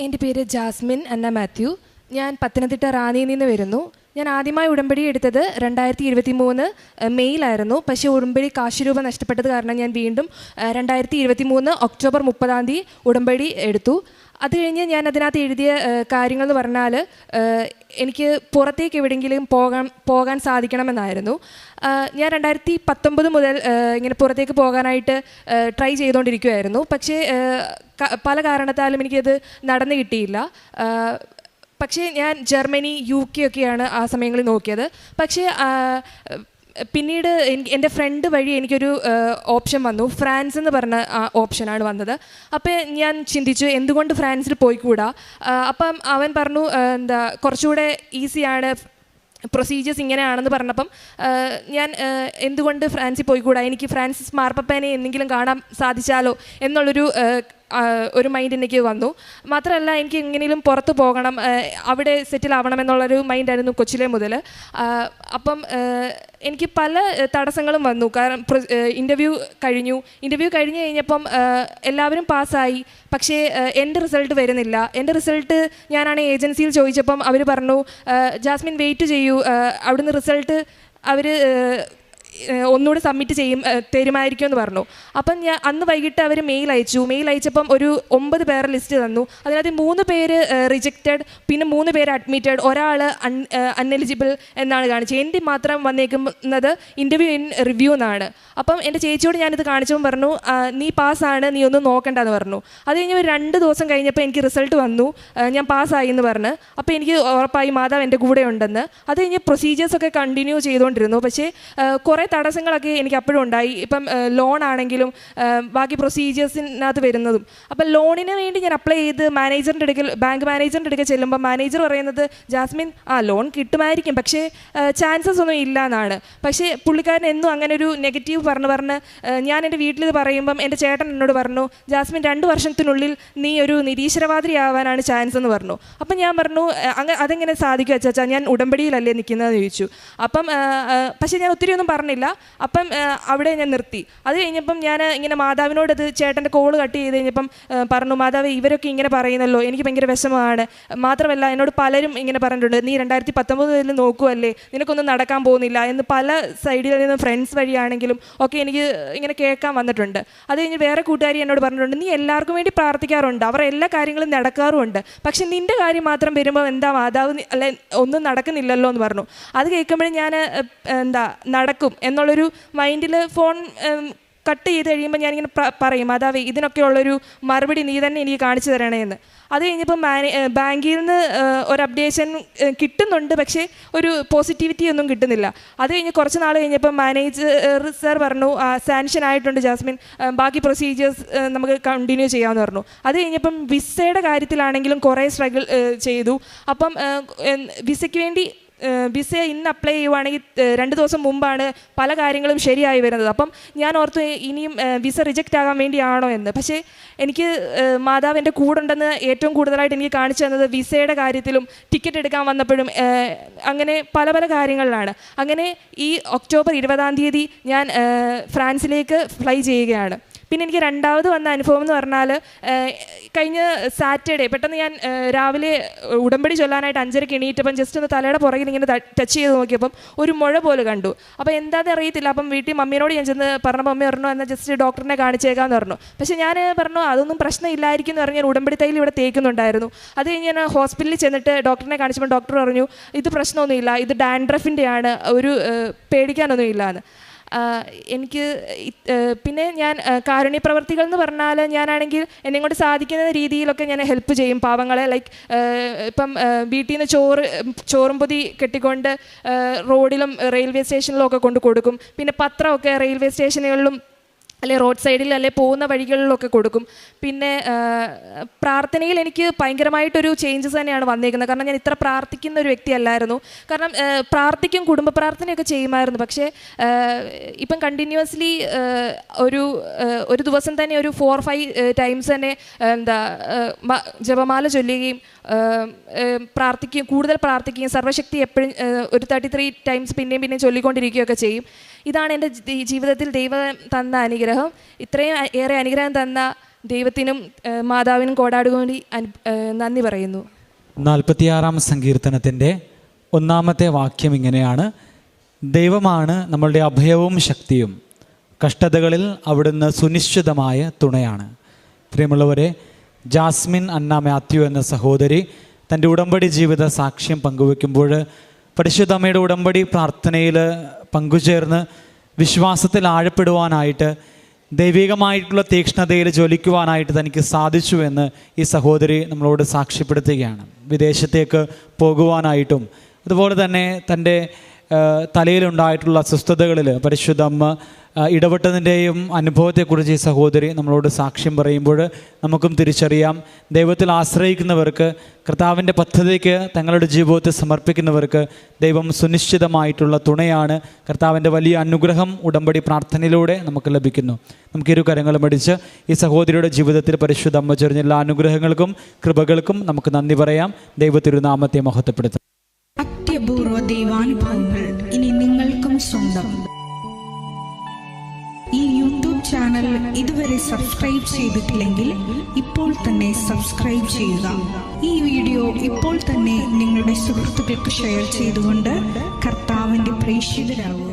എൻ്റെ പേര് ജാസ്മിൻ അന്ന മാത്യു. ഞാൻ പത്തനംതിട്ട റാന്നിയിൽ നിന്ന് വരുന്നു. ഞാൻ ആദ്യമായി ഉടമ്പടി എടുത്തത് 2023 മെയ്യിലായിരുന്നു. പക്ഷേ ഉടമ്പടി കാശ് രൂപ നഷ്ടപ്പെട്ടത് കാരണം ഞാൻ വീണ്ടും 2023 ഒക്ടോബർ 30 ഉടമ്പടി എടുത്തു. അത് കഴിഞ്ഞ് ഞാൻ അതിനകത്ത് എഴുതിയ കാര്യങ്ങൾ എന്ന് പറഞ്ഞാൽ എനിക്ക് പുറത്തേക്ക് എവിടെയെങ്കിലും പോകാൻ സാധിക്കണമെന്നായിരുന്നു. ഞാൻ 2019 മുതൽ ഇങ്ങനെ പുറത്തേക്ക് പോകാനായിട്ട് ട്രൈ ചെയ്തുകൊണ്ടിരിക്കുമായിരുന്നു. പക്ഷേ പല കാരണത്താലും എനിക്കത് നടന്നു കിട്ടിയില്ല. പക്ഷേ ഞാൻ ജർമ്മനി, UK ഒക്കെയാണ് ആ സമയങ്ങളിൽ നോക്കിയത്. പക്ഷേ പിന്നീട് എൻ്റെ ഫ്രണ്ട് വഴി എനിക്കൊരു ഓപ്ഷൻ വന്നു. ഫ്രാൻസ് എന്ന് പറഞ്ഞ ഓപ്ഷനാണ് വന്നത്. അപ്പോൾ ഞാൻ ചിന്തിച്ചു എന്തുകൊണ്ട് ഫ്രാൻസിൽ പോയിക്കൂടാ. അപ്പം അവൻ പറഞ്ഞു കുറച്ചുകൂടെ ഈസിയാണ്, പ്രൊസീജിയേഴ്സ് ഇങ്ങനെയാണെന്ന് പറഞ്ഞപ്പം ഞാൻ എന്തുകൊണ്ട് ഫ്രാൻസിൽ പോയിക്കൂടാ, എനിക്ക് ഫ്രാൻസിസ് മാർപ്പപ്പനെ എന്തെങ്കിലും കാണാൻ സാധിച്ചാലോ എന്നുള്ളൊരു മൈൻഡ് എനിക്ക് വന്നു. മാത്രമല്ല എനിക്ക് എങ്ങനെയും പുറത്ത് പോകണം, അവിടെ സെറ്റിൽ ആവണം എന്നുള്ളൊരു മൈൻഡായിരുന്നു കൊച്ചിലെ മുതൽ. അപ്പം എനിക്ക് പല തടസ്സങ്ങളും വന്നു. കാരണം ഇൻ്റർവ്യൂ കഴിഞ്ഞ് കഴിഞ്ഞപ്പം എല്ലാവരും പാസ്സായി. പക്ഷേ എൻ്റെ റിസൾട്ട് വരുന്നില്ല. എൻ്റെ റിസൾട്ട് ഞാനാണ് ഏജൻസിയിൽ ചോദിച്ചപ്പം അവർ പറഞ്ഞു ജാസ്മിൻ വെയിറ്റ് ചെയ്യൂ, അവിടുന്ന് റിസൾട്ട് അവർ ഒന്നുകൂടെ സബ്മിറ്റ് തരുമായിരിക്കും എന്ന് പറഞ്ഞു. അപ്പം ഞാൻ അന്ന് വൈകിട്ട് അവർ മെയിൽ അയച്ചപ്പം ഒരു 9 പേരെ ലിസ്റ്റ് തന്നു. അതിനകത്ത് 3 പേര് റിജക്റ്റഡ്, പിന്നെ 3 പേര് അഡ്മിറ്റഡ്, ഒരാൾ അൺഎലിജിബിൾ എന്നാണ് കാണിച്ചത്. എൻ്റെ മാത്രം വന്നേക്കുന്നത് ഇൻ്റർവ്യൂ ഇൻ റിവ്യൂ എന്നാണ്. അപ്പം എൻ്റെ ചേച്ചിയോട് ഞാനിത് കാണിച്ചപ്പോൾ പറഞ്ഞു നീ പാസ്സാണ്, നീ ഒന്നും നോക്കണ്ടെന്ന് പറഞ്ഞു. അത് കഴിഞ്ഞ് ഒരു 2 ദിവസം കഴിഞ്ഞപ്പോൾ എനിക്ക് റിസൾട്ട് വന്നു, ഞാൻ പാസ്സായി എന്ന് പറഞ്ഞ്. അപ്പോൾ എനിക്ക് ഉറപ്പായി മാതാവ് എൻ്റെ കൂടെ ഉണ്ടെന്ന്. അത് കഴിഞ്ഞ് പ്രൊസീജിയേഴ്സൊക്കെ കണ്ടിന്യൂ ചെയ്തുകൊണ്ടിരുന്നു. പക്ഷേ കുറേ തടസ്സങ്ങളൊക്കെ എനിക്ക് അപ്പോഴും ഉണ്ടായി. ഇപ്പം ലോൺ ആണെങ്കിലും ബാക്കി പ്രൊസീജിയേഴ്സിനകത്ത് വരുന്നതും. അപ്പം ലോണിന് വേണ്ടി ഞാൻ അപ്ലൈ ചെയ്ത് ബാങ്ക് മാനേജറിൻ്റെ അടുക്കൽ ചെല്ലുമ്പോൾ മാനേജർ പറയുന്നത് ജാസ്മിൻ ലോൺ കിട്ടുമായിരിക്കും, പക്ഷേ ചാൻസസ് ഒന്നും ഇല്ല എന്നാണ്. പക്ഷേ പുള്ളിക്കാരൻ എന്നും അങ്ങനെ ഒരു നെഗറ്റീവ് പറഞ്ഞ് ഞാൻ എൻ്റെ വീട്ടിൽ പറയുമ്പം എൻ്റെ ചേട്ടൻ എന്നോട് പറഞ്ഞു ജാസ്മിൻ 2 വർഷത്തിനുള്ളിൽ നീ ഒരു നിരീശ്വരവാദിയാവാനാണ് ചാൻസ് എന്ന് പറഞ്ഞു. അപ്പം ഞാൻ പറഞ്ഞു അതെങ്ങനെ സാധിക്കും അച്ചാ, ഞാൻ ഉടമ്പടിയിലല്ലേ നിൽക്കുന്നതെന്ന് ചോദിച്ചു. അപ്പം പക്ഷേ ഞാൻ ഒത്തിരി ഒന്നും പറഞ്ഞില്ല. അപ്പം അവിടെ ഞാൻ നിർത്തി. അത് കഴിഞ്ഞപ്പം ഞാൻ ഇങ്ങനെ മാതാവിനോട് അത് ചേട്ടൻ്റെ കോള് കട്ട് ചെയ്ത് കഴിഞ്ഞപ്പം പറഞ്ഞു മാതാവ് ഇവരൊക്കെ ഇങ്ങനെ പറയുന്നല്ലോ, എനിക്ക് ഭയങ്കര വിഷമമാണ്. മാത്രമല്ല എന്നോട് പലരും ഇങ്ങനെ പറഞ്ഞിട്ടുണ്ട് നീ 2019 നോക്കുമല്ലേ, നിനക്കൊന്നും നടക്കാൻ പോകുന്നില്ല എന്ന് പല സൈഡിൽ നിന്ന് ഫ്രണ്ട്സ് വഴിയാണെങ്കിലും ഒക്കെ എനിക്ക് ഇങ്ങനെ കേൾക്കാൻ വന്നിട്ടുണ്ട്. അത് കഴിഞ്ഞ് വേറെ കൂട്ടുകാരി എന്നോട് പറഞ്ഞിട്ടുണ്ട് നീ എല്ലാവർക്കും വേണ്ടി പ്രാർത്ഥിക്കാറുണ്ട്, അവർ എല്ലാ കാര്യങ്ങളും നടക്കാറുമുണ്ട്, പക്ഷെ നിൻ്റെ കാര്യം മാത്രം വരുമ്പോൾ എന്താ മാതാവ് അല്ലെ ഒന്നും നടക്കുന്നില്ലല്ലോ എന്ന് പറഞ്ഞു. അത് കേൾക്കുമ്പോഴും ഞാൻ നടക്കും എന്നുള്ളൊരു മൈൻഡിൽ ഫോൺ കട്ട് ചെയ്ത് കഴിയുമ്പോൾ ഞാനിങ്ങനെ പറയും മാതാവേ ഇതിനൊക്കെയുള്ളൊരു മറുപടി നീ തന്നെ എനിക്ക് കാണിച്ചു തരണേ എന്ന്. അത് കഴിഞ്ഞപ്പോൾ ബാങ്കിൽ നിന്ന് ഒരു അപ്ഡേഷൻ കിട്ടുന്നുണ്ട്, പക്ഷേ ഒരു പോസിറ്റിവിറ്റി ഒന്നും കിട്ടുന്നില്ല. അത് കഴിഞ്ഞ് കുറച്ച് നാൾ കഴിഞ്ഞപ്പോൾ മാനേജർ സാർ പറഞ്ഞു സാങ്ഷൻ ആയിട്ടുണ്ട് ജാസ്മിൻ, ബാക്കി പ്രൊസീജിയേഴ്സ് നമുക്ക് കണ്ടിന്യൂ ചെയ്യാമെന്ന് പറഞ്ഞു. അത് കഴിഞ്ഞപ്പം വിസയുടെ കാര്യത്തിലാണെങ്കിലും കുറേ സ്ട്രഗിൾ ചെയ്തു. അപ്പം വിസയ്ക്ക് വേണ്ടി വിസ ഇന്ന് അപ്ലൈ ചെയ്യുവാണെങ്കിൽ 2 ദിവസം മുമ്പാണ് പല കാര്യങ്ങളും ശരിയായി വരുന്നത്. അപ്പം ഞാൻ ഓർത്തു ഇനിയും വിസ റിജക്റ്റ് ആകാൻ വേണ്ടിയാണോ എന്ന്. പക്ഷേ എനിക്ക് മാതാവ് എൻ്റെ കൂടെ ഉണ്ടെന്ന് ഏറ്റവും കൂടുതലായിട്ട് എനിക്ക് കാണിച്ചു തന്നത് വിസയുടെ കാര്യത്തിലും ടിക്കറ്റ് എടുക്കാൻ വന്നപ്പോഴും അങ്ങനെ പല കാര്യങ്ങളിലാണ്. അങ്ങനെ ഈ ഒക്ടോബർ 20 ഞാൻ ഫ്രാൻസിലേക്ക് ഫ്ലൈ ചെയ്യുകയാണ്. പിന്നെ എനിക്ക് രണ്ടാമത് വന്ന അനുഭവം എന്ന് പറഞ്ഞാൽ കഴിഞ്ഞ സാറ്റർഡേ പെട്ടെന്ന് ഞാൻ രാവിലെ ഉടമ്പടി ചൊല്ലാനായിട്ട് 5:30 എണീറ്റപ്പം ജസ്റ്റ് ഒന്ന് തലയുടെ പുറകിൽ ഇങ്ങനെ ടച്ച് ചെയ്ത് നോക്കിയപ്പം ഒരു മുഴ പോലെ കണ്ടു. അപ്പോൾ എന്താണെന്ന് അറിയത്തില്ല. അപ്പം വീട്ടിൽ മമ്മീനോട് ഞാൻ ചെന്ന് പറഞ്ഞപ്പോൾ മമ്മി പറഞ്ഞു എന്നാൽ ജസ്റ്റ് ഡോക്ടറിനെ കാണിച്ചേക്കാമെന്ന് പറഞ്ഞു. പക്ഷേ ഞാൻ പറഞ്ഞു അതൊന്നും പ്രശ്നമില്ലായിരിക്കും എന്ന് പറഞ്ഞ് ഞാൻ ഉടമ്പടി തൈൽ ഇവിടെ തേക്കുന്നുണ്ടായിരുന്നു. അത് കഴിഞ്ഞ് ഞാൻ ഹോസ്പിറ്റലിൽ ചെന്നിട്ട് ഡോക്ടറിനെ കാണിച്ചപ്പോൾ ഡോക്ടർ പറഞ്ഞു ഇത് പ്രശ്നമൊന്നുമില്ല, ഇത് ഡാൻഡ്രഫിൻ്റെയാണ്, ഒരു പേടിക്കാനൊന്നും ഇല്ലയെന്ന്. എനിക്ക് പിന്നെ ഞാൻ കാരുണ്യ പ്രവർത്തികൾ എന്ന് പറഞ്ഞാൽ ഞാനാണെങ്കിൽ എന്നെ കൊണ്ട് സാധിക്കുന്ന രീതിയിലൊക്കെ ഞാൻ ഹെൽപ്പ് ചെയ്യും പാവങ്ങളെ. ലൈക്ക് ഇപ്പം വീട്ടിൽ നിന്ന് ചോറും പൊതി കെട്ടിക്കൊണ്ട് റോഡിലും റെയിൽവേ സ്റ്റേഷനിലും ഒക്കെ കൊണ്ട് കൊടുക്കും. പിന്നെ പത്രമൊക്കെ റെയിൽവേ സ്റ്റേഷനുകളിലും അല്ലെ റോഡ് സൈഡിൽ അല്ലെ പോകുന്ന വഴികളിലൊക്കെ കൊടുക്കും. പിന്നെ പ്രാർത്ഥനയിൽ എനിക്ക് ഭയങ്കരമായിട്ടൊരു ചേഞ്ചസ് തന്നെയാണ് വന്നേക്കുന്നത്. കാരണം ഞാൻ ഇത്ര പ്രാർത്ഥിക്കുന്ന ഒരു വ്യക്തിയല്ലായിരുന്നു. കാരണം പ്രാർത്ഥിക്കും, കുടുംബ പ്രാർത്ഥനയൊക്കെ ചെയ്യുമായിരുന്നു. പക്ഷേ ഇപ്പം കണ്ടിന്യൂസ്ലി ഒരു ദിവസം തന്നെ ഒരു 4-5 ടൈംസ് തന്നെ ജപമാല ചൊല്ലുകയും കൂടുതൽ പ്രാർത്ഥിക്കുകയും സർവ്വശക്തി എപ്പോഴും ഒരു 33 ടൈംസ് പിന്നെയും ചൊല്ലിക്കൊണ്ടിരിക്കുകയൊക്കെ ചെയ്യും. ഇതാണ് എൻ്റെ ജീവിതത്തിൽ ദൈവം തന്ന അനുഗ്രഹം. ഇത്രയും ഏറെ അനുഗ്രഹം തന്ന ദൈവത്തിനും മാതാവിനും കോടാടുകൂടി നന്ദി പറയുന്നു. 46-ാം സങ്കീർത്തനത്തിൻ്റെ 1-ാമത്തെ വാക്യം ഇങ്ങനെയാണ്: ദൈവമാണ് നമ്മളുടെ അഭയവും ശക്തിയും, കഷ്ടതകളിൽ അവിടുന്ന് സുനിശ്ചിതമായ തുണയാണ്. പ്രിയമുള്ളവരെ, ജാസ്മിൻ അന്ന മാത്യു എന്ന സഹോദരി തൻ്റെ ഉടമ്പടി ജീവിത സാക്ഷ്യം പങ്കുവയ്ക്കുമ്പോൾ പരിശുദ്ധ അമ്മയുടെ ഉടമ്പടി പ്രാർത്ഥനയിൽ പങ്കുചേർന്ന് വിശ്വാസത്തിൽ ആഴപ്പെടുവാനായിട്ട്, ദൈവികമായിട്ടുള്ള തീക്ഷ്ണതയിൽ ജ്വലിക്കുവാനായിട്ട് തനിക്ക് സാധിച്ചു എന്ന് ഈ സഹോദരി നമ്മളോട് സാക്ഷ്യപ്പെടുത്തുകയാണ്. വിദേശത്തേക്ക് പോകുവാനായിട്ടും അതുപോലെ തന്നെ തൻ്റെ തലയിലുണ്ടായിട്ടുള്ള അസ്വസ്ഥതകളിൽ പരിശുദ്ധ അമ്മ ഇടപെട്ടതിൻ്റെയും അനുഭവത്തെക്കുറിച്ച് ഈ സഹോദരി നമ്മളോട് സാക്ഷ്യം പറയുമ്പോൾ നമുക്കും തിരിച്ചറിയാം, ദൈവത്തിൽ ആശ്രയിക്കുന്നവർക്ക്, കർത്താവിൻ്റെ പദ്ധതിക്ക് തങ്ങളുടെ ജീവിതത്തെ സമർപ്പിക്കുന്നവർക്ക് ദൈവം സുനിശ്ചിതമായിട്ടുള്ള തുണയാണ്. കർത്താവിൻ്റെ വലിയ അനുഗ്രഹം ഉടമ്പടി പ്രാർത്ഥനയിലൂടെ നമുക്ക് ലഭിക്കുന്നു. നമുക്ക് ഇരു കരങ്ങളും അടിച്ച് ഈ സഹോദരിയുടെ ജീവിതത്തിൽ പരിശുദ്ധ അമ്മ ചൊരിഞ്ഞ എല്ലാ അനുഗ്രഹങ്ങൾക്കും കൃപകൾക്കും നമുക്ക് നന്ദി പറയാം. ദൈവത്തിരുനാമത്തെ മഹത്വപ്പെടുത്താം. അത്യപൂർവ ദൈവാനുഭവങ്ങൾ ഇനി നിങ്ങൾക്കും സ്വന്തം. ഈ യൂട്യൂബ് ചാനൽ ഇതുവരെ സബ്സ്ക്രൈബ് ചെയ്തിട്ടില്ലെങ്കിൽ ഇപ്പോൾ തന്നെ സബ്സ്ക്രൈബ് ചെയ്യുക. ഈ വീഡിയോ ഇപ്പോൾ തന്നെ നിങ്ങളുടെ സുഹൃത്തുക്കൾക്ക് ഷെയർ ചെയ്തുകൊണ്ട് കർത്താവിൻ്റെ പ്രേക്ഷിതരാകുക.